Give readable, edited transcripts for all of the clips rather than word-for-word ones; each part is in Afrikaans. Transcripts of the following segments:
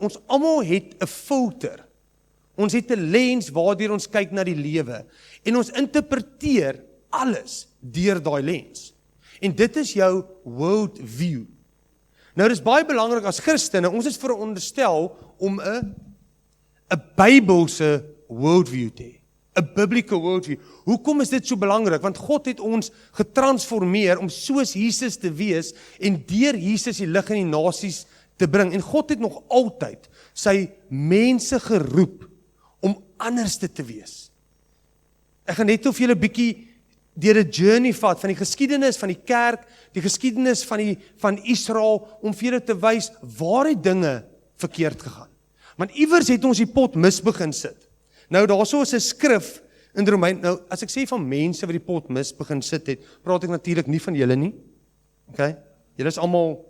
ons almal het 'n filter. Ons het 'n lens waardeur ons kyk na die lewe. En ons interpreteer alles deur daai lens. En dit is jou world view. Nou, dit is baie belangrik as Christene, ons is veronderstel om 'n Bybelse worldview te hê. 'n biblical worldview. Hoekom is dit so belangrik? Want God het ons getransformeer om soos Jesus te wees en deur Jesus die lig in die nasies te bring. En God het nog altyd sy mense geroep om anders te wees. Ek gaan net of julle 'n bietjie deur 'n journey vat van die geskiedenis van die kerk, die geskiedenis van Israel, om vir julle te wys waar het dinge verkeerd gegaan. Want iewers het ons die pot mis begin sit. Nou daarso is 'n skrif in Romeine. Nou as ek sê van mense wat die pot mis begin sit het, praat ek natuurlik nie van julle nie. Okay? Julle is almal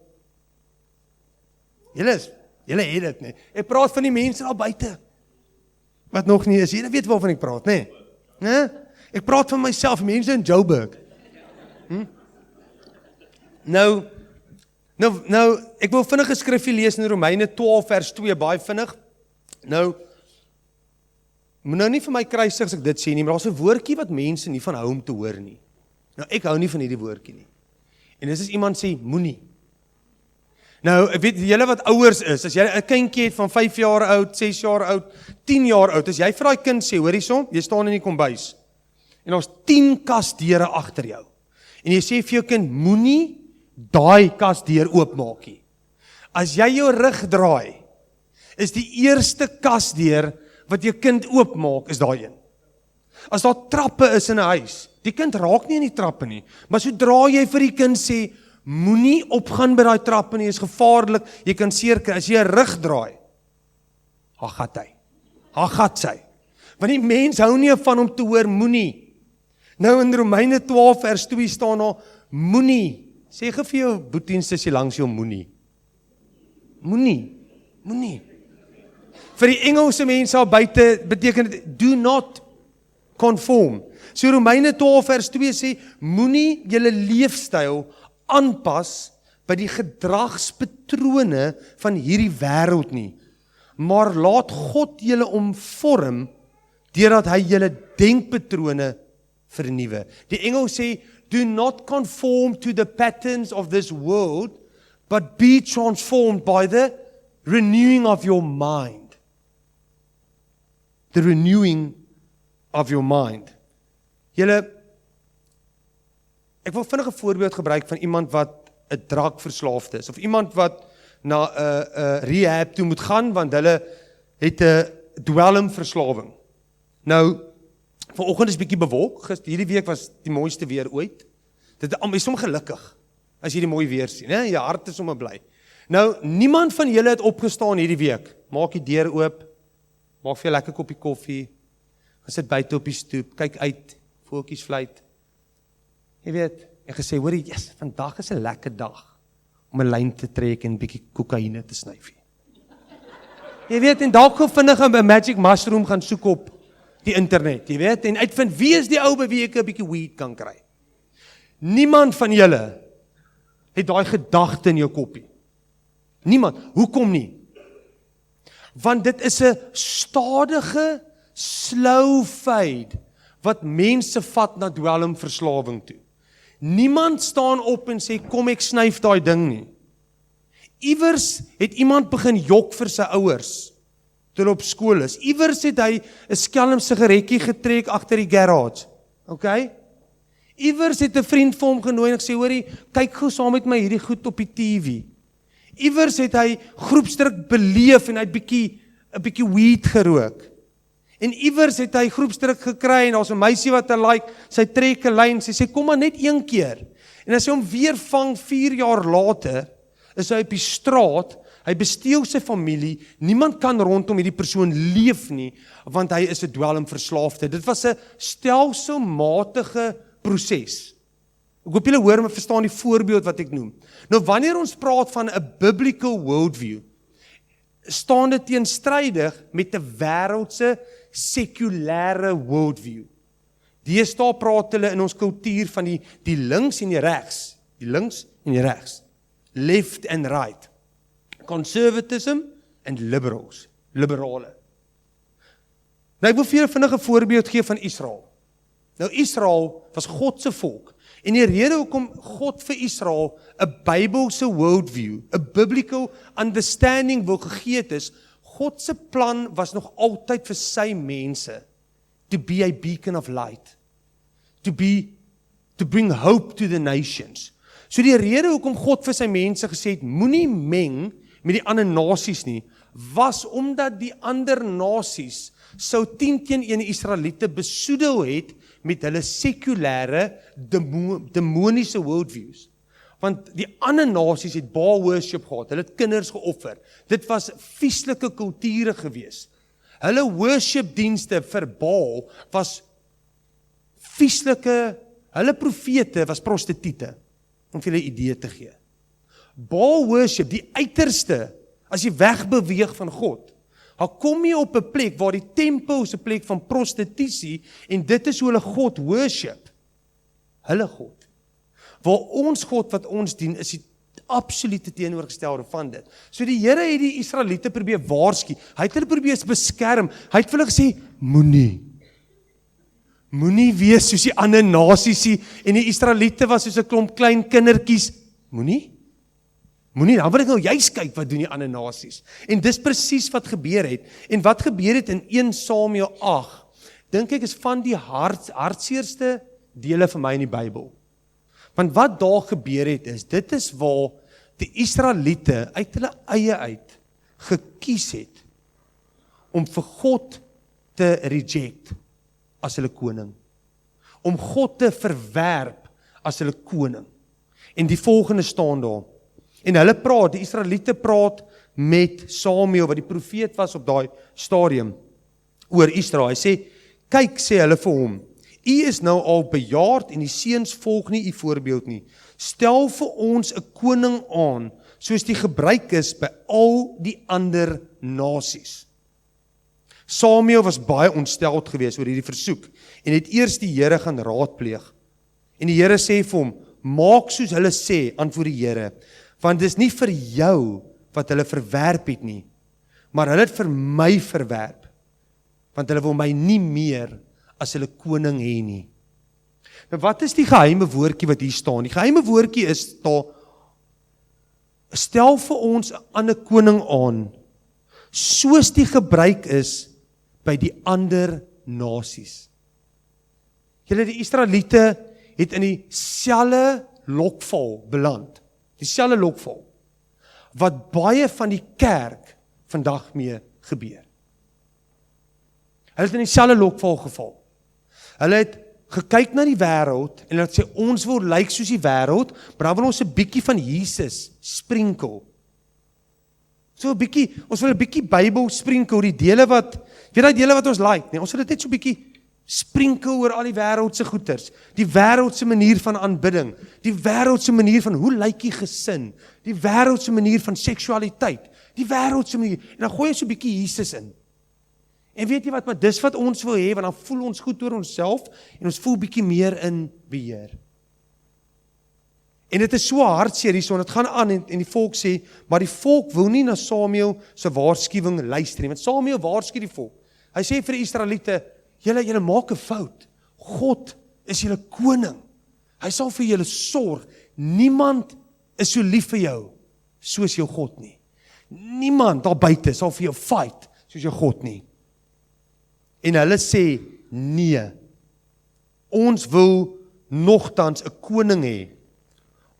julle het dit nie. Ek praat van die mense daar buite wat nog nie is. Julle weet waarvan ek praat, nê? Né? Ek praat van myself, mense in Joburg. Nou, ek wil vinnig 'n skrifgie lees in Romeine 12 vers 2, baie vinnig. Nou, moet nou nie vir my kruisig as ek dit sê nie, maar daar's 'n woordjie wat mense nie van hou om te hoor nie. Nou, ek hou nie van hierdie woordjie nie. En dis as iemand sê, moenie. Nou, ek weet, julle wat ouers is, as jy 'n kindjie het van 5 jaar oud, 6 jaar oud, 10 jaar oud, as jy vir daai kind sê, hoor hierson, jy staan in die kombuis, en ons 10 kasdeure agter jou, en jy sê vir jou kind, moenie daai kasdeur oopmaak nie. As jy jou rug draai, is die eerste kasdeur wat jou kind oopmaak, is daai een. As daar trappe is in 'n huis, die kind raak nie in die trappe nie, maar sodra jy vir die kind sê, moenie opgaan by daai trappe nie, is gevaarlik, jy kan seer kry, as jy 'n rug draai, gat sy. Want die mens hou nie van om te hoor, moenie. Nou in Romeine 12 vers 2 staan daar, moenie. Sê gou vir jou boetie en sussie langs jou, moenie. Moenie. Vir die Engelse mense daar buite beteken dit, do not conform. So Romeine 12 vers 2 sê, moenie julle leefstyl aanpas by die gedragspatrone van hierdie wêreld nie, maar laat God julle omvorm deurdat hy julle denkpatrone vernuwe. Die Engel sê, do not conform to the patterns of this world, but be transformed by the renewing of your mind. The renewing of your mind. Julle, ek wil vinnig 'n voorbeeld gebruik van iemand wat 'n drankverslaafde is, of iemand wat na 'n rehab toe moet gaan, want hulle het 'n dwelmverslawing. Nou, vanoggend is bietjie bewolk, hierdie week was die mooiste weer ooit. Dit is sommer gelukkig, as jy die mooi weer sien, hè? Jou hart is sommer bly. Nou, niemand van julle het opgestaan hierdie week, maak die deur oop, maak vir 'n lekker koppie koffie, gaan sit buite op die stoep, kyk uit, voeltjies fluit. Jy weet, en gesê, hoorie, yes, vandag is 'n lekker dag om 'n lyn te trek en 'n bietjie kokaine te snyf. Jy weet, en dalk gou vinnig 'n magic mushroom gaan soek op die internet, jy weet, en uitvind wie is die ou by wie ek 'n bietjie weed kan kry. Niemand van julle het daai gedagte in jou koppie. Niemand. Hoekom nie? Want dit is 'n stadige, slow fade wat mense vat na dwelmverslawing toe. Niemand staan op en sê, kom ek snyf daai ding nie. Iewers het iemand begin jok vir sy ouers, toe hulle op skool is. Iewers het hy 'n skelm sigaretjie getrek agter die garage. Okay? Iewers het 'n vriend vir hom genooi en ek sê, hoorie, kyk gou saam met my hierdie goed op die TV. Iewers het hy groepsdruk beleef en hy het 'n bietjie weed gerook. En iewers het hy groepsdruk gekry en daar's 'n meisie wat hy like, sy trek 'n lyn, sy sê kom maar net een keer. En as hy hom weer vang 4 jaar later, is hy op die straat, hy besteel sy familie, niemand kan rondom hierdie persoon leef nie, want hy is 'n dwelmverslaafde. Dit was 'n stelselmatige proses. Ek hoop julle hoor en verstaan die voorbeeld wat ek noem. Nou wanneer ons praat van 'n biblical worldview, staan dit teenstrydig met 'n wêreldse sekulêre worldview. Deesdae praat hulle in ons kultuur van die links en die regs. Die links en die regs. Left and right. Conservatism and liberals, liberale. Nou ek wil vir julle vinnig 'n voorbeeld gee van Israel. Nou Israel was God se volk. En die rede hoekom God vir Israel 'n Bybelse worldview, 'n biblical understanding wil gegee het is, God se plan was nog altyd vir sy mense to be a beacon of light, to bring hope to the nations. So die rede hoekom God vir sy mense gesê het, moenie meng met die ander nasies nie, was omdat die ander nasies sou 10-1 die Israeliete besoedel het met hulle sekulêre, demoniese worldviews. Want die ander nasies het Baal worship gehad, hulle het kinders geoffer. Dit was vieslike kulture gewees. Hulle worshipdienste vir Baal was vieslike, hulle profete was prostituie, om vir julle 'n idee te gee. Baal worship, die uiterste, as jy wegbeweeg van God, dan kom jy op 'n plek waar die tempel is 'n plek van prostitusie, en dit is hoe hulle God worship. Hulle God. Waar ons God wat ons dien, is die absolute teenoorgestelde van dit. So die Here het die Israeliete probeer waarsku, hy het hulle probeer beskerm, hy het vir hulle gesê, moenie wees soos die ander nasies nie, en die Israeliete was soos 'n klomp klein kindertjies, moenie, dan wil ek nou juist kyk wat doen die ander nasies. En dis presies wat gebeur het. En wat gebeur het in 1 Samuel 8, dink ek is van die hartseerste dele vir my in die Bybel. Want wat daar gebeur het is, dit is waar die Israeliete uit hulle eie uit gekies het om vir God te reject as hulle koning. Om God te verwerp as hulle koning. En die volgende staan daar. En hulle praat, die Israeliete praat met Samuel, wat die profeet was op daai stadium, oor Israel. Hy sê, kyk, sê hulle vir hom, u is nou al bejaard en die seuns volg nie u voorbeeld nie. Stel vir ons 'n koning aan, soos die gebruik is by al die ander nasies. Samuel was baie ontsteld geweest oor hierdie versoek en het eers die Here gaan raadpleeg. En die Here sê vir hom, maak soos hulle sê, antwoord die Here, want dis nie vir jou wat hulle verwerp het nie, maar hulle het vir my verwerp, want hulle wil my nie meer as hulle koning hê nie. Nou wat is die geheime woordjie wat hier staan? Die geheime woordjie is daar, stel vir ons 'n ander koning aan, soos die gebruik is by die ander nasies. Julle, die Israeliete het in dieselfde lokval beland, dieselfde lokval, wat baie van die kerk vandag mee gebeur. Hulle het in dieselfde lokval geval. Hulle het gekyk na die wêreld en hulle het sê, ons wil lyk soos die wêreld, maar dan wil ons 'n bietjie van Jesus sprinkel. So 'n bietjie, ons wil 'n bietjie Bybel sprinkel, die dele wat, weet daai dele wat ons like, nee, ons wil dit net so 'n bietjie sprinkel oor al die wêreldse goeters, die wêreldse manier van aanbidding, die wêreldse manier van hoe lyk die gesin, die wêreldse manier van seksualiteit, die wêreldse manier, en dan gooi jy so 'n bietjie Jesus in. En weet jy wat, maar dis wat ons wil hê, want dan voel ons goed oor onsself, en ons voel bietjie meer in beheer. En dit is so hartseer hierso, dit gaan aan, en die volk sê, maar die volk wil nie na Samuel se waarskuwing luister nie, want Samuel waarsku die volk. Hy sê vir die Israeliete, julle maak 'n fout, God is julle koning, hy sal vir julle sorg, niemand is so lief vir jou, soos jou God nie. Niemand daar buite sal vir jou fight, soos jou God nie. En hulle sê, nee, ons wil nogtans 'n koning hê.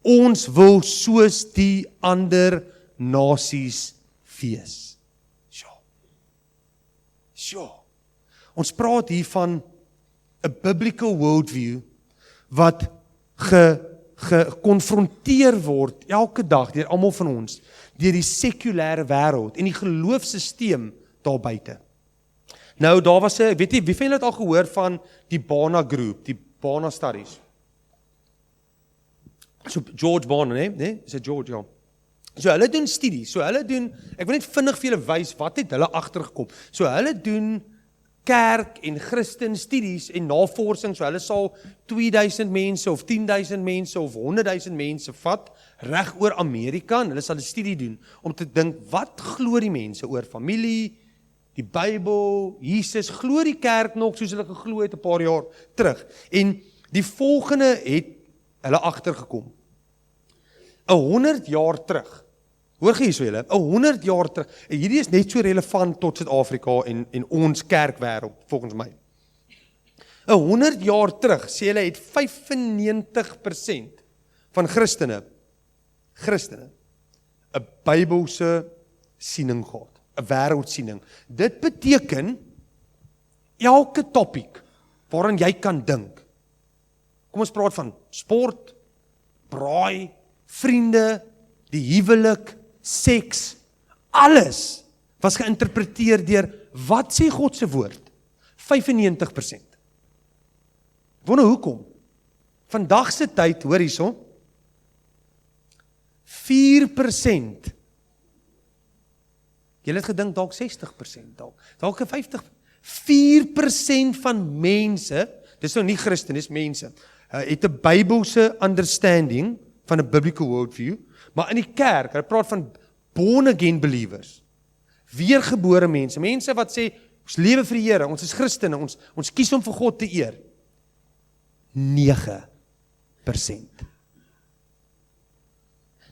Ons wil soos die ander nasies wees. Sjoe. Ons praat hier van 'n biblical worldview wat gekonfronteer word elke dag deur almal van ons, deur die sekulêre wêreld en die geloofsisteem daar buite. Nou, daar was 'n, weet jy, wie van julle het al gehoor van die Barna Group, die Barna Studies? So George Barna, nee? Is dit George, ja. So hulle doen studies, ek wil net vinnig vir julle wys, wat het hulle agtergekom. So hulle doen kerk en Christen studies en navorsing, so hulle sal 2000 mense of 10.000 mense of 100.000 mense vat, reg oor Amerika, en hulle sal 'n studie doen, om te dink, wat glo die mense oor familie, die Bybel, Jesus, glo die kerk nog soos hulle geglo het 'n paar jaar terug, en die volgende het hulle agtergekom. 100 jaar terug, hoor gee so julle, 100 jaar terug, en hierdie is net so relevant tot Suid-Afrika en ons kerkwêreld, volgens my. 100 jaar terug, sê hulle het 95% van Christene, 'n Bybelse siening gehad, 'n wêreldsiening. Dit beteken, elke topiek waaraan jy kan dink, kom ons praat van sport, braai, vriende, die huwelik, seks, alles was geïnterpreteer deur, wat sê God se woord? 95%. Wonder hoekom? Vandag se tyd, hoor hierso, 4%. Julle het gedink dalk 60%, dalk 50%. 4% van mense, dis nou nie Christen, dis mense, het 'n Bybelse understanding van 'n biblical worldview, maar in die kerk, hulle praat van born again believers, weergebore mense, mense wat sê, ons lewe vir die Here, ons is Christene, ons kies om vir God te eer. 9%.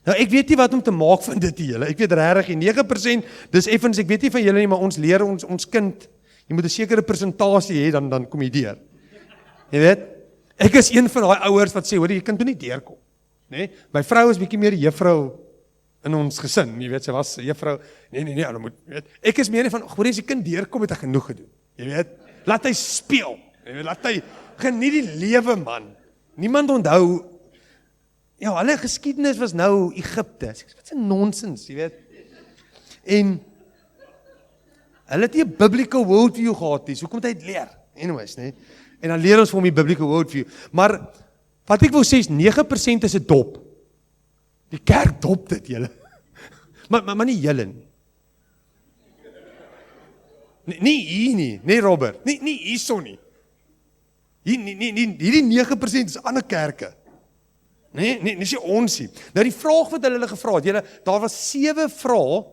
Nou ek weet nie wat om te maak van dit julle, ek weet regtig, 9%, dis effens, ek weet nie van julle nie, maar ons leer ons kind, jy moet 'n sekere persentasie hê, dan kom jy deur. Jy weet, ek is een van daai ouers wat sê, hoor, jy kind toe nie deurkom. Nee, my vrou is bietjie meer die juffrou in ons gesin, jy weet, sy was juffrou, nee, hulle moet, weet, ek is meer van, hoor, as die kind deurkom, het hy genoeg gedoen, jy weet, laat hy speel, jy weet, laat hy, geniet die lewe man, niemand onthou, ja, hulle geskiedenis was nou Egipte, wat is 'n nonsens, jy weet, en, hulle het nie 'n biblical worldview gehad nie, so kom hy het leer, anyways, nee, en dan leer ons vir hom die biblical worldview, maar, wat ek wil sê is, 9% is 'n dop, die kerk dop dit, julle, maar nie julle nie, nie hier nie, nee Robert, nie hierso nie, hierdie 9% is ander kerke, nee, sê ons nie, nou die vraag wat hulle gevra het, julle, daar was 7 vrae,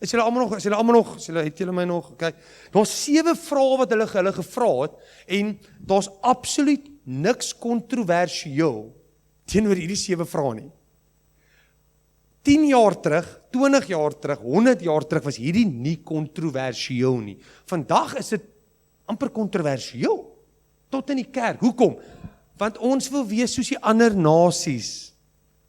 het julle my nog, kyk, daar was 7 vrae wat hulle gevra het, en daar's absoluut niks kontroversieel teenoor hierdie 7 vrae nie. 10 jaar terug, 20 jaar terug, 100 jaar terug was hierdie nie kontroversieel nie. Vandag is dit amper kontroversieel, tot in die kerk. Hoekom? Want ons wil wees soos die ander nasies.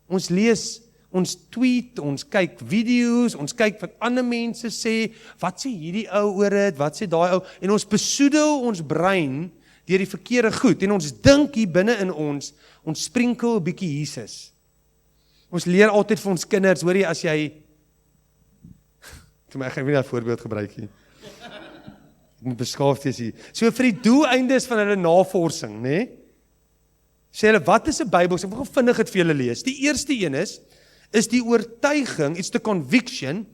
Ons lees, ons tweet, ons kyk video's, ons kyk wat ander mense sê, wat sê hierdie ou oor dit, wat sê daai ou, en ons besoedel ons brein deur die verkeerde goed, en ons dink hier binne in ons sprinkel 'n bietjie Jesus. Ons leer altyd vir ons kinders, hoor jy, as jy, ek gaan nie 'n voorbeeld gebruik nie, ek moet beskaafd wees hier, so vir die doeleindes van hulle navorsing, né? Sê hulle, wat is 'n Bybel? Ek wil vinnig dit vir julle lees. Die eerste een is die oortuiging, it's the conviction,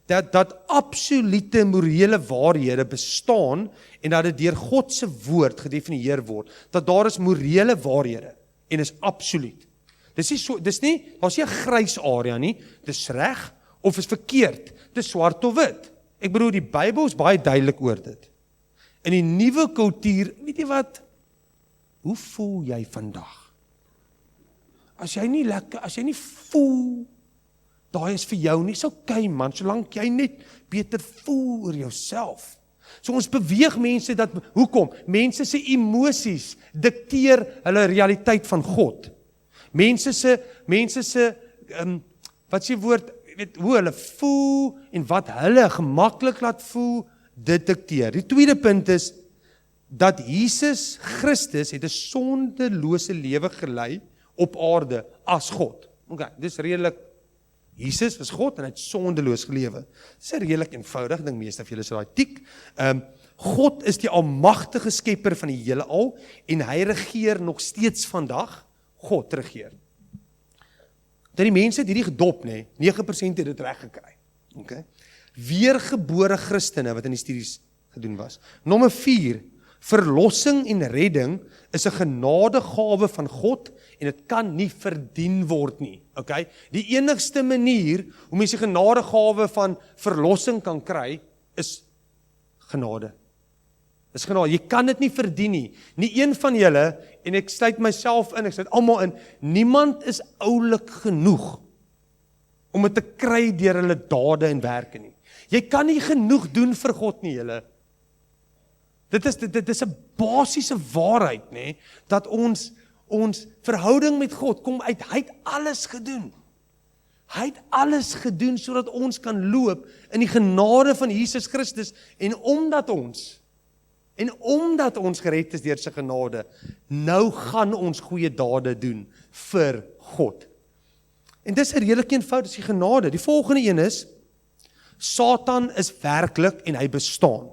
dat absolute morele waarhede bestaan, en dat dit deur God se woord gedefinieer word, dat daar is morele waarhede, en is absoluut. Daar's nie 'n grys area nie, dis reg, of is verkeerd, dis swart of wit. Ek bedoel, die Bybel is baie duidelik oor dit. In die nuwe kultuur, weet jy wat, hoe voel jy vandag? As jy nie voel, daai is vir jou nie, is okay man, solank jy net beter voel oor jouself. So ons beweeg mense dat, hoekom? Mense se emosies dikteer hulle realiteit van God. Mense se, wat sê woord, weet, hoe hulle voel, en wat hulle gemaklik laat voel, dit dikteer. Die tweede punt is, dat Jesus Christus het 'n sondelose lewe gelei op aarde as God. Okay, dis redelik, Jesus was God en hy het sondeloos gelewe. Dis redelik eenvoudig, dink meeste van julle sal daai tik. God is die almagtige skepper van die hele al, en hy regeer nog steeds vandag. God regeer. Dat die mense het hierdie gedop, 9% het dit reg gekry. Okay. Weergebore Christene wat in die studies gedoen was. Nommer 4, verlossing en redding is 'n genadegawe van God en dit kan nie verdien word nie. Okay? Die enigste manier hoe mens die genadegawe van verlossing kan kry is genade. Dis genade. Jy kan dit nie verdien nie. Nie een van julle, en ek sluit myself in, ek sluit almal in, niemand is oulik genoeg om dit te kry deur hulle dade en werke nie. Jy kan nie genoeg doen vir God nie, julle. Dit is 'n basiese waarheid, nê, dat ons verhouding met God kom uit, hy het alles gedoen. Hy het alles gedoen sodat ons kan loop in die genade van Jesus Christus en omdat ons gered is deur sy genade, nou gaan ons goeie dade doen vir God. En dis 'n redelik eenvoud, dis die genade. Die volgende een is, Satan is werklik en hy bestaan.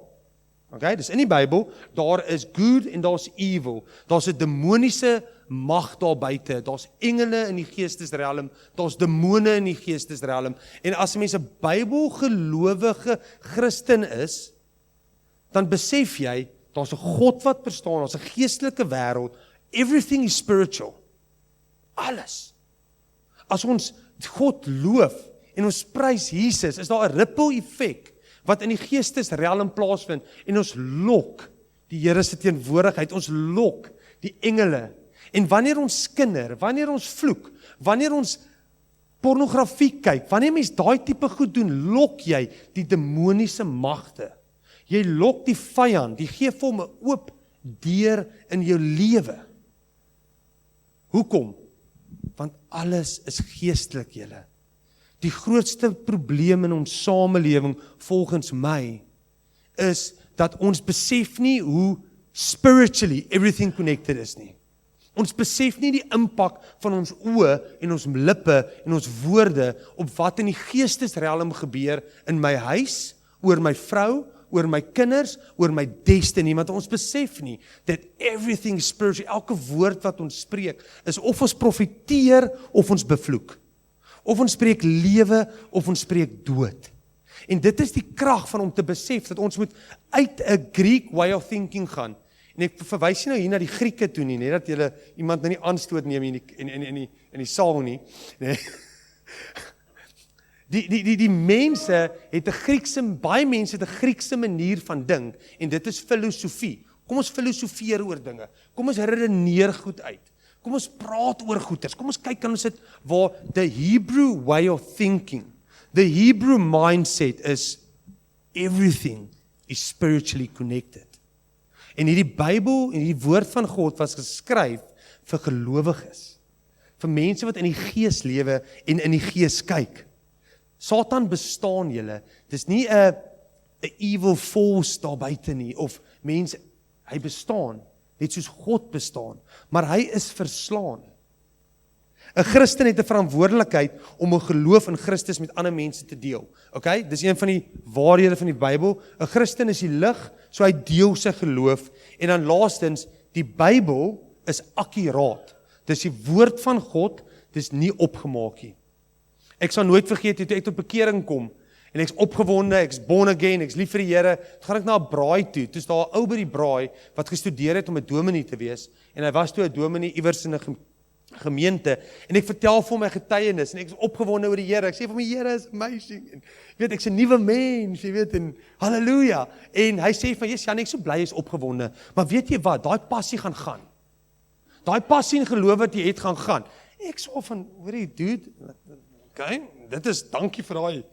Okay, dis in die Bybel, daar is good en daar's evil. Daar's 'n demoniese mag daar buite, daar's engele in die geestesrelm, daar's demone in die geestesrelm. En as 'n mens 'n Bybelgelowige Christen is, dan besef jy, daar's 'n God wat bestaan, daar's 'n geestelike wêreld, everything is spiritual. Alles. As ons God loof en ons prys Jesus, is daar 'n ripple effek wat in die geestesrelm plaasvind en ons lok die Here se teenwoordigheid, ons lok die engele. En wanneer ons skinder, wanneer ons vloek, wanneer ons pornografie kyk, wanneer mens daai tipe goed doen, lok jy die demoniese magte. Jy lok die vyand, die gee vir hom 'n oop deur in jou lewe. Hoekom? Want alles is geestelik, julle. Die grootste probleem in ons samelewing, volgens my, is dat ons besef nie hoe spiritually everything connected is nie. Ons besef nie die impak van ons oë en ons lippe en ons woorde op wat in die geestesrelm gebeur in my huis, oor my vrou, oor my kinders, oor my destiny, want ons besef nie that everything is spiritual. Elke woord wat ons spreek is of ons profeteer of ons bevloek. Of ons spreek lewe of ons spreek dood. En dit is die krag van om te besef dat ons moet uit 'n Greek way of thinking gaan. En ek verwys nie nou hier na die Grieke toe nie, net dat julle iemand nou nie aanstoot neem in die saal nie. Nee. Die mense het 'n Griekse, baie mense het 'n Griekse manier van dink en dit is filosofie. Kom ons filosofeer oor dinge. Kom ons redeneer goed uit. Kom ons praat oor goeters. Kom ons kyk aan ons dit waar the Hebrew way of thinking, the Hebrew mindset is everything is spiritually connected. En hierdie Bybel en hierdie woord van God was geskryf vir gelowiges, vir mense wat in die gees lewe en in die gees kyk. Satan bestaan, julle. Dis nie 'n evil force daar buite nie, of mense, hy bestaan, net soos God bestaan, maar hy is verslaan. 'n Christen het 'n verantwoordelikheid om 'n geloof in Christus met ander mense te deel. Okay? Dis een van die waarhede van die Bybel. 'n Christen is die lig, so hy deel sy geloof. En dan laastens, die Bybel is akkuraat. Dis die woord van God, dis nie opgemaak nie. Ek sal nooit vergeet, toe ek tot bekering kom, en ek's opgewonde, ek's born again, ek's lief vir die Here, toe gaan ek na 'n braai toe, toe's daar 'n ou by die braai, wat gestudeer het om 'n dominee te wees, en hy was toe 'n dominee iewers in 'n gemeente, en ek vertel vir hom my getuienis, en ek is opgewonde oor die Here, ek sê vir my, Here is amazing, en weet, ek's 'n nuwe mens, jy weet, en halleluja, en hy sê van, yes, Jan, ek so bly is opgewonde, maar weet jy wat, daai passie gaan, daai passie en geloof wat jy het gaan, ek sê van, hoorie, dude, okay, dit is, dankie vir daai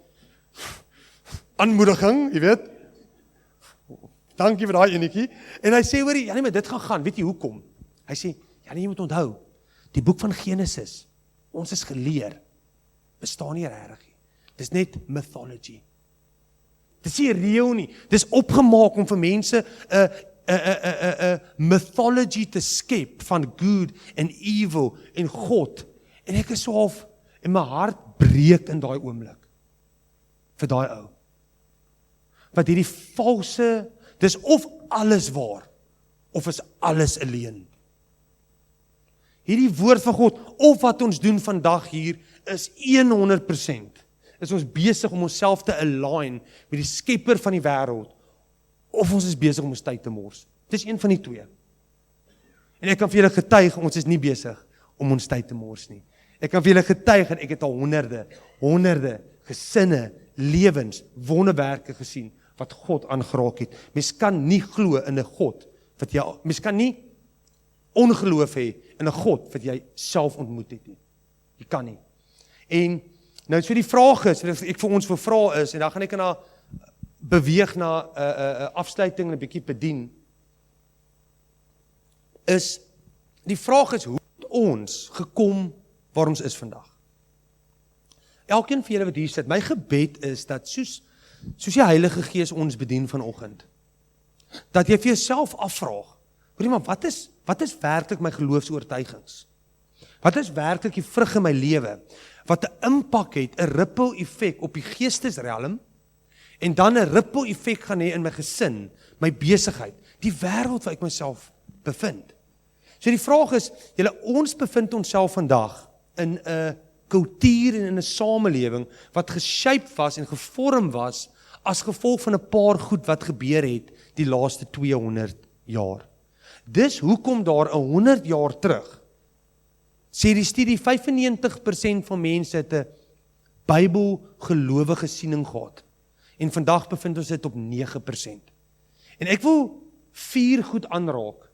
aanmoediging, jy weet, dankie vir daai enetjie, en hy sê, hoorie, Janie, maar dit gaan, weet jy hoekom? Hy sê, Janie, jy moet onthou, die boek van Genesis, ons is geleer, bestaan nie regtig nie, dis net mythology, dis nie reël nie, dis opgemaak om vir mense 'n mythology te skep van good en evil en God, en ek is so half, en my hart breek in daai oomblik, vir daai ou, wat hierdie valse, dis of alles waar, of is alles 'n leuen. Hierdie woord van God, of wat ons doen vandag hier, is 100%, is ons besig om onsself te align met die skepper van die wêreld, of ons is besig om ons tyd te mors. Dit is een van die twee. En ek kan vir julle getuig, ons is nie besig om ons tyd te mors nie. Ek kan vir julle getuig, en ek het al honderde gesinne, lewens, wonderwerke gesien, wat God aangeraak het. Mens kan nie glo in 'n God, mens kan nie ongeloof hê in 'n God wat jy self ontmoet het nie. Jy kan nie. En nou so die vraag is, wat ek vir ons wil vra is, en dan gaan ek beweeg na afsluiting en 'n bietjie bedien, is, die vraag is, hoe het ons gekom waar ons is vandag? Elkeen van julle wat hier sit, my gebed is dat soos die Heilige Gees ons bedien vanoggend, dat jy vir jouself afvraag, maar wat is werklik my geloofsoortuigings? Wat is werklik die vrug in my lewe? Wat 'n impak het, 'n ripple effek op die geestesrelm, en dan 'n ripple effek gaan hê in my gesin, my besigheid, die wêreld waar ek myself bevind. So die vraag is, ons bevind onsself vandag in 'n kultuur en in 'n samelewing wat geshape was en gevorm was as gevolg van 'n paar goed wat gebeur het die laaste 200 jaar. Dis hoekom daar 100 jaar terug, sê die studie 95% van mense het 'n Bybelgelowige siening gehad. En vandag bevind ons dit op 9%. En ek wil 4 goed aanraak,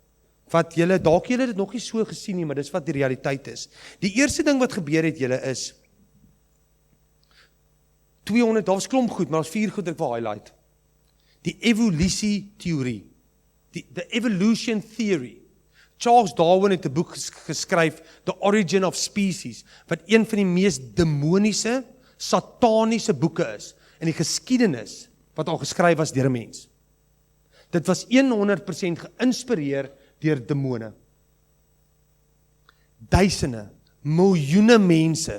wat dalk julle dit nog nie so gesien nie, maar dis wat die realiteit is. Die eerste ding wat gebeur het is, 200, daar was klomp goed, maar daar's 4 goed wat ek wil highlight. Die evolusie-teorie, the evolution theory. Charles Darwin het 'n boek geskryf, The Origin of Species, wat een van die mees demoniese, sataniese boeke is, in die geskiedenis, wat al geskryf was deur 'n mens. Dit was 100% geïnspireer deur demone. Duisende, miljoene mense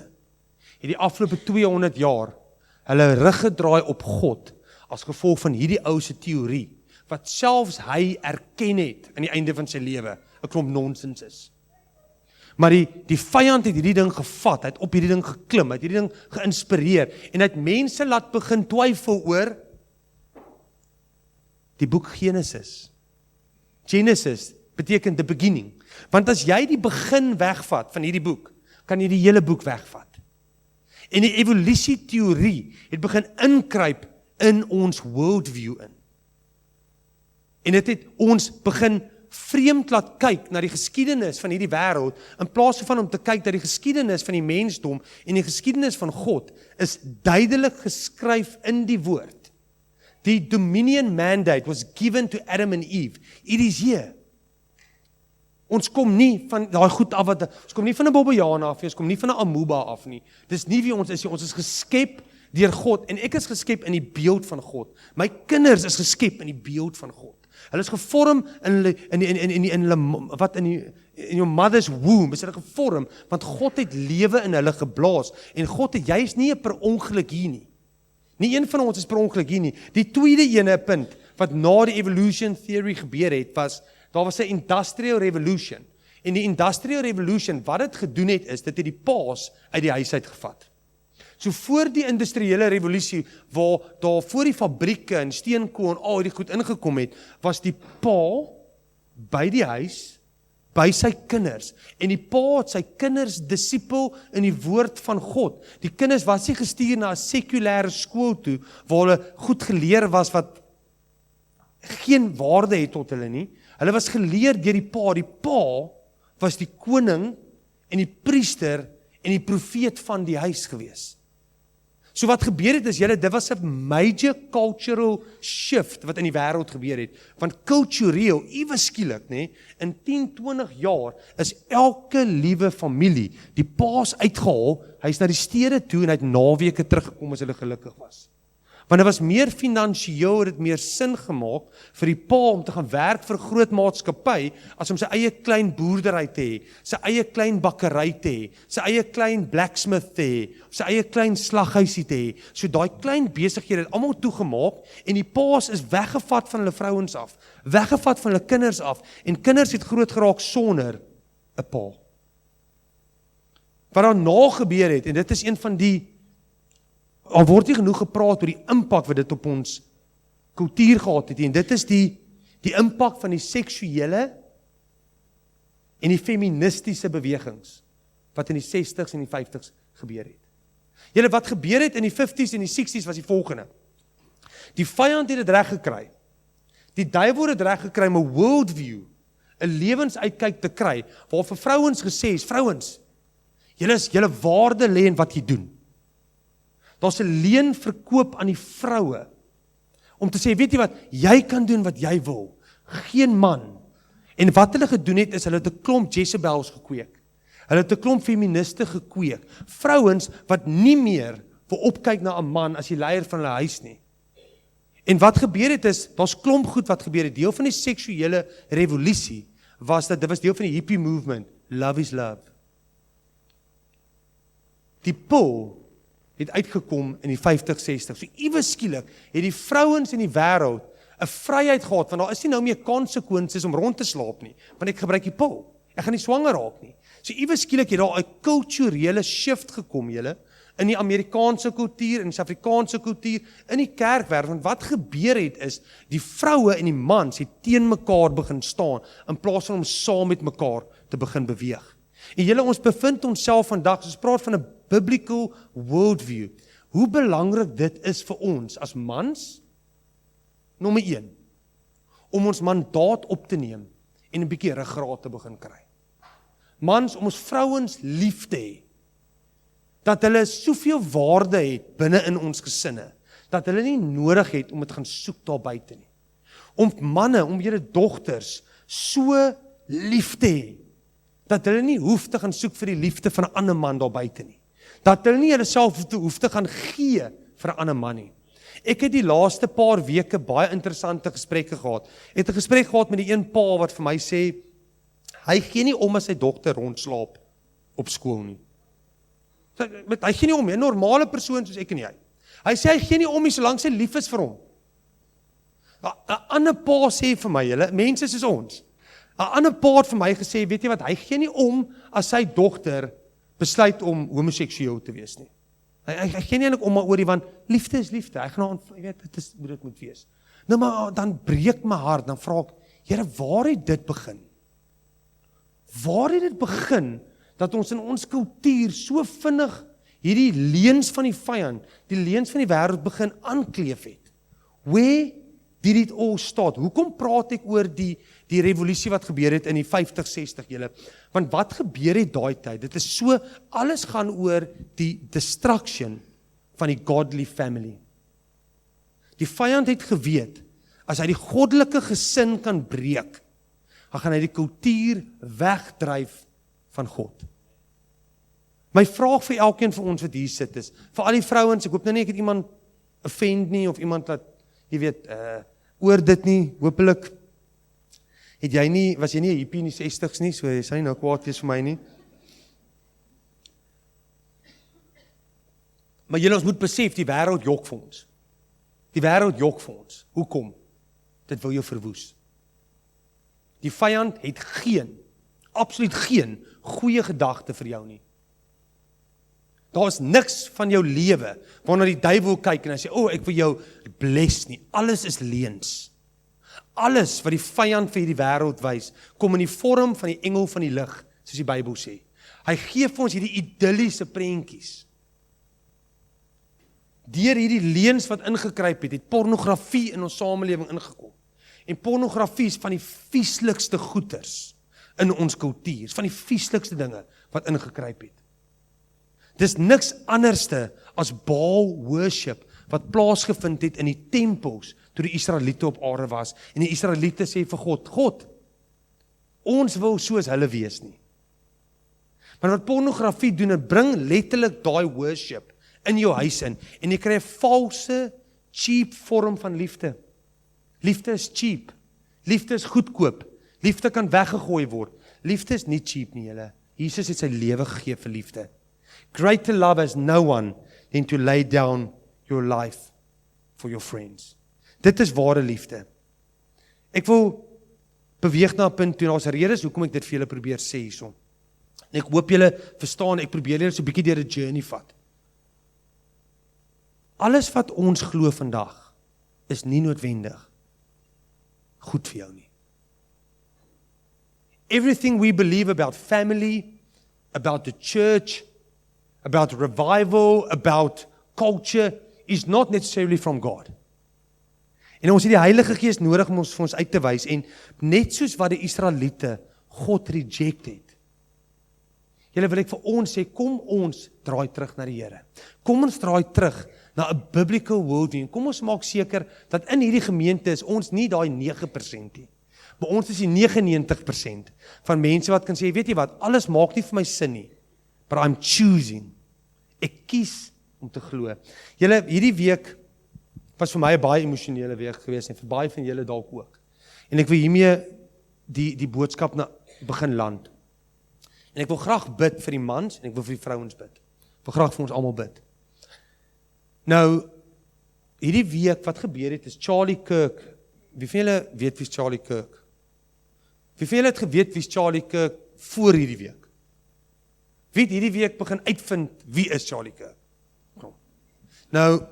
het die afgelope 200 jaar hulle rug gedraai op God as gevolg van hierdie ou se teorie, wat selfs hy erken het aan die einde van sy lewe 'n klomp nonsens is. Maar die vyand het hierdie ding gevat, hy het op hierdie ding geklim, hy het hierdie ding geïnspireer, en hy het mense laat begin twyfel oor die boek Genesis. Genesis beteken the beginning. Want as jy die begin wegvat van hierdie boek, kan jy die hele boek wegvat. En die evolusie-teorie het begin inkruip in ons worldview in. En dit het ons begin vreemd laat kyk na die geskiedenis van hierdie wêreld, in plaas van om te kyk dat die geskiedenis van die mensdom en die geskiedenis van God is duidelik geskryf in die woord. The dominion mandate was given to Adam and Eve. It is here. Ons kom nie van daai goed af, ons kom nie van 'n bobbejaan af nie, ons kom nie van 'n amoeba af nie. Dis nie wie ons is nie, ons is geskep deur God, en ek is geskep in die beeld van God. My kinders is geskep in die beeld van God. Hulle is gevorm in jou mother's womb, is hulle gevorm, want God het lewe in hulle geblaas, en God het, jy is nie per ongeluk hier nie. Nie een van ons is per ongeluk hier nie. Die tweede ene punt, wat na die evolution theory gebeur het, daar was 'n industrial revolution. En die industrial revolution, wat dit gedoen het, is, dit het die paas uit die huis uit gevat. So voor die industriële revolusie, waar daar voor die fabrieke en steenkool en al die goed ingekom het, was die pa by die huis, by sy kinders. En die pa het sy kinders disipel in die woord van God. Die kinders was nie gestuur na 'n sekulêre skool toe, waar hulle goed geleer was wat geen waarde het tot hulle nie. Hulle was geleer deur die pa. Die pa was die koning en die priester en die profeet van die huis gewees. So wat gebeur het is, dit was 'n major cultural shift wat in die wêreld gebeur het. Want kultureel, iewes skielik, in 10-20 jaar is elke liewe familie die paas uitgehaal, hy's na die stede toe en hy het naweke teruggekom as hulle gelukkig was. Want dit was meer finansiëel, het meer sin gemaak vir die pa om te gaan werk vir 'n groot maatskappy as om sy eie klein boerdery te hê, sy eie klein bakkery te hê, sy eie klein blacksmith te hê, sy eie klein slaghuisie te hê. So daai klein besighede het almal toegemaak en die paas is weggevat van hulle vrouens af, weggevat van hulle kinders af, en kinders het groot geraak sonder 'n pa. Wat daarna gebeur het, en dit is een van die, al word nie genoeg gepraat oor die impak wat dit op ons kultuur gehad het, en dit is die impak van die seksuele en die feministiese bewegings, wat in die 60s en die 50s gebeur het. Julle, wat gebeur het in die 50s en die 60s was die volgende. Die vyand het dit reg gekry. Die duiwel het dit reg gekry om 'n worldview, 'n lewensuitkyk te kry, waar vir vrouens gesê is, vrouens, julle waarde lê in wat jy doen. Daar's 'n leen verkoop aan die vroue, om te sê, weet jy wat, jy kan doen wat jy wil, geen man. En wat hulle gedoen het, is hulle het 'n klomp Jezebels gekweek. Hulle het 'n klomp feministe gekweek. Vrouens wat nie meer wil opkyk na 'n man as die leier van hulle huis nie. En wat gebeur het is, daar's klomp goed wat gebeur het. Deel van die seksuele revolusie was dat dit was deel van die hippie movement. Love is love. Die pil het uitgekom in die 50, 60. So iewes skielik het die vrouens in die wêreld 'n vryheid gehad, want daar is nie nou meer konsekwensies om rond te slaap nie, want ek gebruik die pil. Ek gaan nie swanger raak nie. So iewes skielik het daar 'n kulturele shift gekom, julle, in die Amerikaanse kultuur, in die Suid-Afrikaanse kultuur, in die kerkwêreld. Want wat gebeur het is, die vroue en die mans het teen mekaar begin staan, in plaas van om saam met mekaar te begin beweeg. En julle, ons bevind onsself vandag, ons praat van 'n biblical worldview. Hoe belangrik dit is vir ons as mans, nommer 1, om ons mandaat op te neem en 'n bietjie ruggraat te begin kry. Mans, om ons vrouens lief te hê, dat hulle soveel waarde het binne in ons gesinne, dat hulle nie nodig het om dit gaan soek daar buite nie. Om manne, om julle dogters so lief te hê, dat hulle nie hoef te gaan soek vir die liefde van 'n ander man daar buite nie. Dat hulle nie hulle self hoef te gaan gee vir 'n ander man nie. Ek het die laaste paar weke baie interessante gesprekke gehad. Ek het 'n gesprek gehad met die een pa wat vir my sê, hy gee nie om as sy dogter rondslaap op skool nie. Hy gee nie om, 'n normale persoon soos ek en jy. Hy sê hy gee nie om nie solank sy lief is vir hom. 'n ander pa sê vir my, julle, mense soos ons. 'n ander pa het vir my gesê, weet jy wat, hy gee nie om as sy dogter besluit om homoseksueel te wees nie. Hy gee nie eintlik om maar oor die, want liefde is liefde. Hy gaan jy weet, dit is hoe dit moet wees. Nou maar dan breek my hart, dan vra ek, Here, waar het dit begin? Waar het dit begin dat ons in ons kultuur so vinnig hierdie leuns van die vyand, die leuns van die wêreld begin aankleef het? Where did it all start? Hoekom praat ek oor die revolusie wat gebeur het in die 50, 60 julle? Want wat gebeur het daai tyd? Dit is so, alles gaan oor die destruction van die godly family. Die vyand het geweet, as hy die goddelike gesin kan breek, dan gaan hy die kultuur wegdryf van God. My vraag vir elkeen van ons wat hier sit is, vir al die vrouens, ek hoop nou nie ek het iemand offend nie, of iemand wat, jy weet, oor dit nie, hopelik was jy nie 'n hippie in die 60s nie, so jy sal nie nou kwaad wees vir my nie. Maar julle, ons moet besef, die wêreld jok vir ons. Die wêreld jok vir ons. Hoekom? Dit wil jou verwoes. Die vyand het absoluut geen goeie gedagte vir jou nie. Daar is niks van jou lewe waarna die duiwel kyk en hy sê, ek wil jou bless nie. Alles is leuns. Alles wat die vyand vir hierdie wêreld wys, kom in die vorm van die engel van die lig, soos die Bybel sê. Hy gee vir ons hierdie idilliese prentjies. Deur hierdie leuns wat ingekruip het pornografie in ons samelewing ingekom. En pornografie is van die vieslikste goeters in ons kultuur, van die vieslikste dinge wat ingekruip het. Dis niks anderste as Baal worship wat plaasgevind het in die tempels toe die Israeliete op aarde was. En die Israeliete sê vir God, ons wil soos hulle wees nie. Maar wat pornografie doen, het bring letterlik daai worship in jou huis in, en jy kry 'n valse, cheap vorm van liefde. Liefde is cheap. Liefde is goedkoop. Liefde kan weggegooi word. Liefde is nie cheap nie, julle. Jesus het sy lewe gegee vir liefde. Greater love has no one than to lay down your life for your friends. Dit is ware liefde. Ek wil beweeg na 'n punt toe, daar's redes hoekom ek dit vir julle probeer sê hierson. Ek hoop julle verstaan, ek probeer julle so 'n bietjie deur 'n journey vat. Alles wat ons glo vandag is nie noodwendig goed vir jou nie. Everything we believe about family, about the church, about revival, about culture, is not necessarily from God. En ons het die Heilige Gees nodig om ons vir ons uit te wys, en net soos wat die Israeliete God reject het. Julle wil ek vir ons sê, kom ons draai terug na die Here. Kom ons draai terug na 'n biblical worldview. Kom ons maak seker dat in hierdie gemeente is ons nie daai 9% nie. Maar ons is die 99% van mense wat kan sê, weet jy wat, alles maak nie vir my sin nie, but I'm choosing. Ek kies om te glo. Julle, hierdie week was vir my 'n baie emosionele week geweest en vir baie van julle dalk ook. En ek wil hiermee die boodskap begin land. En ek wil graag bid vir die mans en ek wil vir die vrouens bid. Ek wil graag vir ons almal bid. Nou, hierdie week wat gebeur het is Charlie Kirk. Wie van julle weet wie is Charlie Kirk? Wie van julle het geweet wie is Charlie Kirk voor hierdie week? Wie het hierdie week begin uitvind wie is Charlie Kirk? Kom. Nou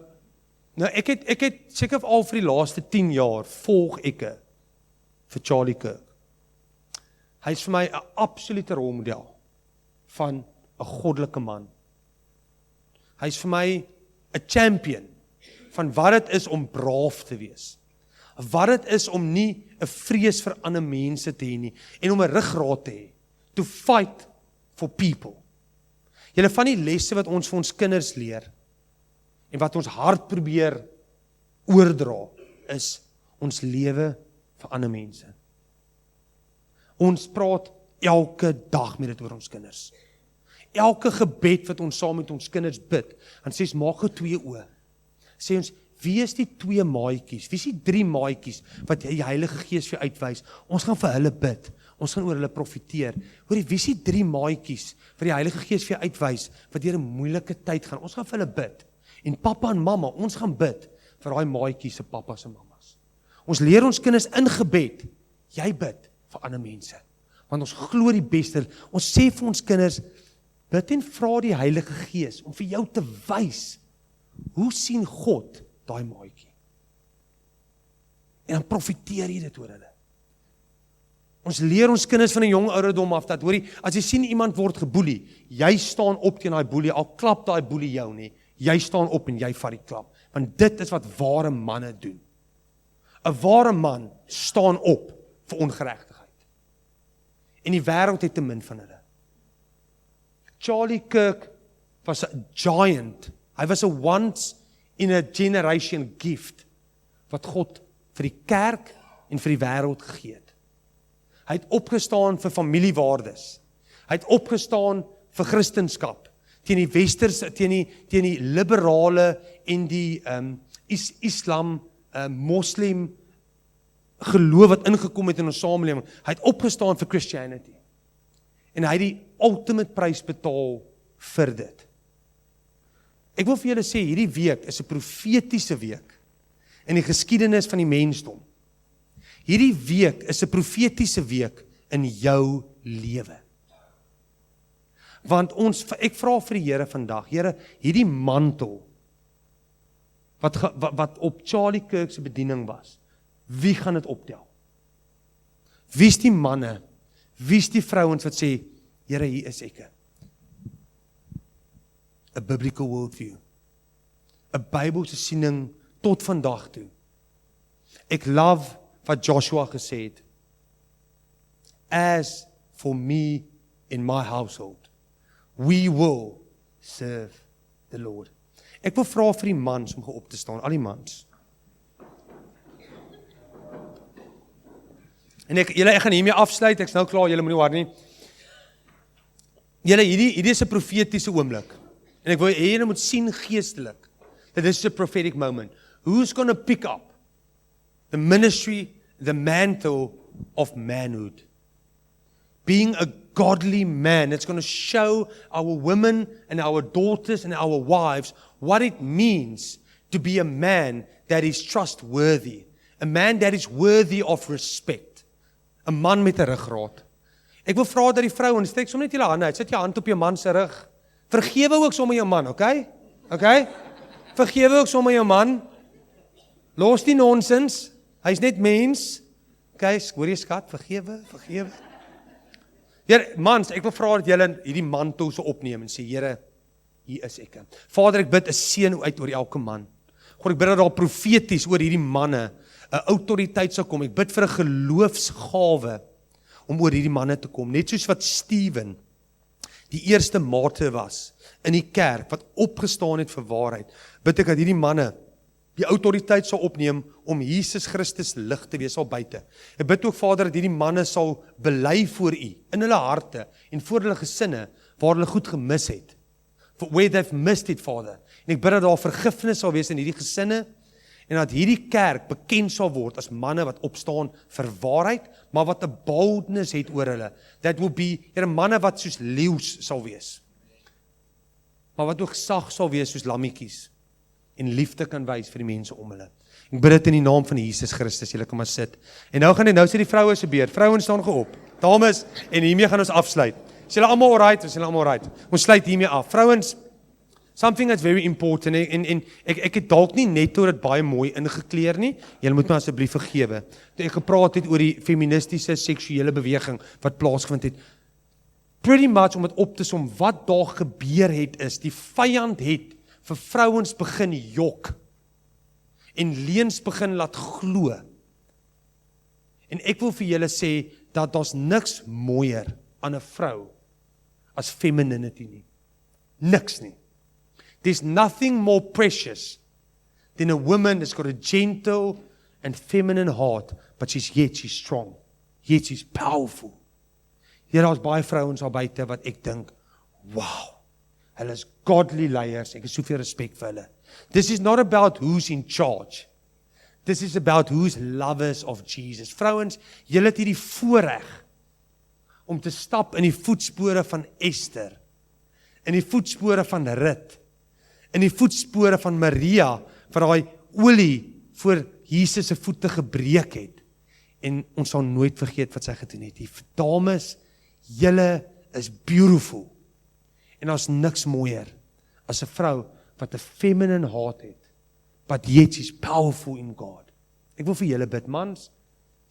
ek het seker al vir die laaste 10 jaar volg ek vir Charlie Kirk. Hy is vir my 'n absolute rolmodel van 'n goddelike man. Hy is vir my 'n champion van wat dit is om braaf te wees. Wat dit is om nie 'n vrees vir ander mense te hê nie en om 'n ruggraat te hê. To fight for people. Julle van die lesse wat ons vir ons kinders leer en wat ons hart probeer oordra is ons lewe vir ander mense. Ons praat elke dag met dit oor ons kinders. Elke gebed wat ons saam met ons kinders bid, dan sê ons maak gou 2 oë. Sê ons, wie is die 2 maatjies? Wie is die 3 maatjies wat die Heilige Gees vir uitwys? Ons gaan vir hulle bid. Ons gaan oor hulle profeteer. Hoorie, wie is die 3 maatjies wat die Heilige Gees vir uitwys wat deur 'n moeilike tyd gaan? Ons gaan vir hulle bid. En pappa en mamma, ons gaan bid vir daai maatjies se pappas en mammas. Ons leer ons kinders in gebed, jy bid vir ander mense. Want ons glo die beste. Ons sê vir ons kinders, bid en vra die Heilige Gees om vir jou te wys, hoe sien God daai maatjie? En dan profeteer jy dit oor hulle. Ons leer ons kinders van 'n jong ouderdom af dat, hoorie, as jy sien iemand word geboelie, jy staan op teen daai boelie, al klap daai boelie jou nie, jy staan op en jy vat die klap. Want dit is wat ware manne doen. 'n Ware man staan op vir ongeregtigheid. En die wêreld het te min van hulle. Charlie Kirk was 'n giant. Hy was 'n once in a generation gift wat God vir die kerk en vir die wêreld gegee het. Hy het opgestaan vir familiewaardes. Hy het opgestaan vir Christendom teen die westers, teen die liberale en die Islam, moslim geloof wat ingekom het in ons samelewing. Hy het opgestaan vir Christianity. En hy het die ultimate prys betaal vir dit. Ek wil vir julle sê, hierdie week is 'n profetiese week in die geskiedenis van die mensdom. Hierdie week is 'n profetiese week in jou lewe. Want ek vra vir die Here vandag, Here, hierdie mantel wat op Charlie Kirk se bediening was, wie gaan dit optel? Wie is die manne? Wie is die vrouens wat sê, Here, hier is ek. 'n biblical worldview. 'n Bybelse siening tot vandag toe. Ek love wat Joshua gesê het. As for me in my household, we will serve the Lord. Ek wil vra vir die mans om op te staan, al die mans. En ek gaan hiermee afsluit, ek's nou klaar, julle moenie worry nie. Julle, hierdie is 'n profetiese oomblik. En ek wil hê julle moet sien geestelik that this is a prophetic moment. Who's going to pick up the ministry, the mantle of manhood? Being a godly man, it's going to show our women and our daughters and our wives what it means to be a man that is trustworthy, a man that is worthy of respect, 'n man met 'n ruggraat. Ek wil vra dat die vrouens, steek sommer net julle hande uit, sit jou hand op jou man se rug. Vergewe ook sommer jou man, okay? Okay? Vergewe ook sommer jou man. Los die nonsens. Hy's net mens. Guys, hoor jy skat, vergewe. Here, mans, ek wil vra dat julle hierdie mantel so opneem en sê, Here, hier is ek. Vader, ek bid 'n seën uit oor elke man. God, ek bid dat daar profeties oor hierdie manne 'n autoriteit sal kom. Ek bid vir 'n geloofsgawe om oor hierdie manne te kom. Net soos wat Steven die eerste martyr was in die kerk wat opgestaan het vir waarheid. Bid ek dat hierdie manne die autoriteit sal opneem om Jesus Christus lig te wees al buite. Ek bid ook Vader dat hierdie manne sal bely voor U in hulle harte en voor hulle gesinne waar hulle goed gemis het. Where they've missed it, Vader. En ek bid dat daar vergifnis sal wees in hierdie gesinne en dat hierdie kerk bekend sal word as manne wat opstaan vir waarheid, maar wat 'n boldness het oor hulle. That will be, Here, manne wat soos leeu's sal wees. Maar wat ook sag sal wees soos lammetjies en liefde kan wys vir die mense om hulle. Ek bid dit in die naam van Jesus Christus. Julle kom maar sit. En nou sit die vroue se beurt. Vrouens staan geop. Dames, en hiermee gaan ons afsluit. Is julle almal alright? Is julle almal alright? Ons sluit hiermee af. Vrouens, something that's very important, en ek het dalk nie net oor dit baie mooi ingekleer nie. Julle moet my asseblief vergewe. Toe ek gepraat het oor die feministiese seksuele beweging wat plaasgevind het, pretty much om dit op te som, wat daar gebeur het is, die vyand het vir vrouens begin jok en leuns begin laat glo. En ek wil vir julle sê dat daar's niks mooier aan 'n vrou as femininity nie. Niks nie. There's nothing more precious than a woman that's got a gentle and feminine heart, but she's strong, yet she's powerful. Hier daar's baie vrouens al buite wat ek dink, wow, hulle is godly leiers, ek het soveel respek vir hulle. This is not about who's in charge. This is about who's lovers of Jesus. Vrouens, julle het hierdie voorreg om te stap in die voetspore van Esther, in die voetspore van Rut, in die voetspore van Maria, vir daai olie voor Jesus se voete gebreek het. En ons sal nooit vergeet wat sy gedoen het. Die dames, julle is beautiful. En daar's niks mooier as 'n vrou wat 'n feminine heart het, but yet she's powerful in God. Ek wil vir julle bid, mans,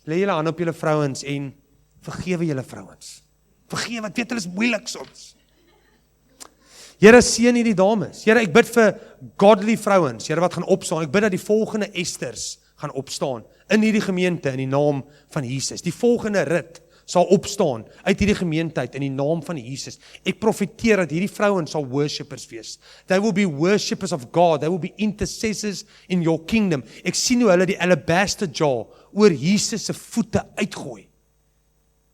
lê julle hand op julle vrouens en vergewe julle vrouens. Vergewe, ek weet hulle is moeilik soms. Here, seën hierdie dames. Here, ek bid vir godly vrouens, Here, wat gaan opstaan. Ek bid dat die volgende Esters gaan opstaan in hierdie gemeente in die naam van Jesus. Die volgende Rut sal opstaan uit hierdie gemeenteheid in die naam van Jesus. Ek profeteer dat hierdie vrouens sal worshipers wees. They will be worshipers of God. They will be intercessors in your kingdom. Ek sien hoe hulle die alabaster jar oor Jesus se voete uitgooi.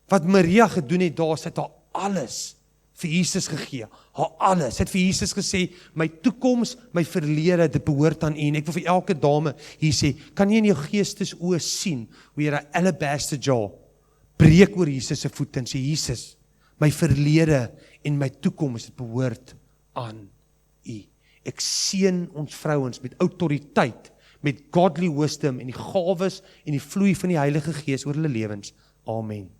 Wat Maria gedoen het daar, sy het haar alles vir Jesus gegee. Haar alles. Sy het vir Jesus gesê, my toekoms, my verlede, dit behoort aan U. En ek wil vir elke dame hier sê, kan jy in jou geestesoë sien hoe jy 'n alabaster jar breek oor Jesus se voete en sê, Jesus, my verlede en my toekoms, dit behoort aan U. Ek seën ons vrouens met autoriteit, met godly wisdom en die gawes en die vloei van die Heilige Gees oor hulle lewens. Amen.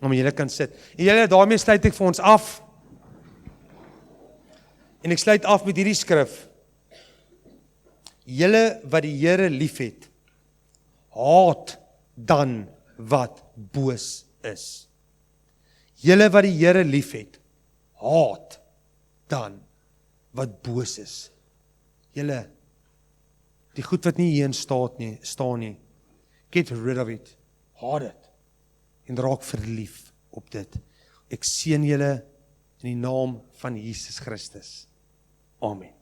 Amen, julle kan sit. En julle, daarmee sluit ek vir ons af. En ek sluit af met hierdie skrif. Julle wat die Here liefhet, haat dan wat boos is. Julle wat die Here liefhet, haat dan wat boos is. Julle, die goed wat nie hier in staan nie, get rid of it, haat it, en raak verlief op dit. Ek seën julle in die naam van Jesus Christus. Amen.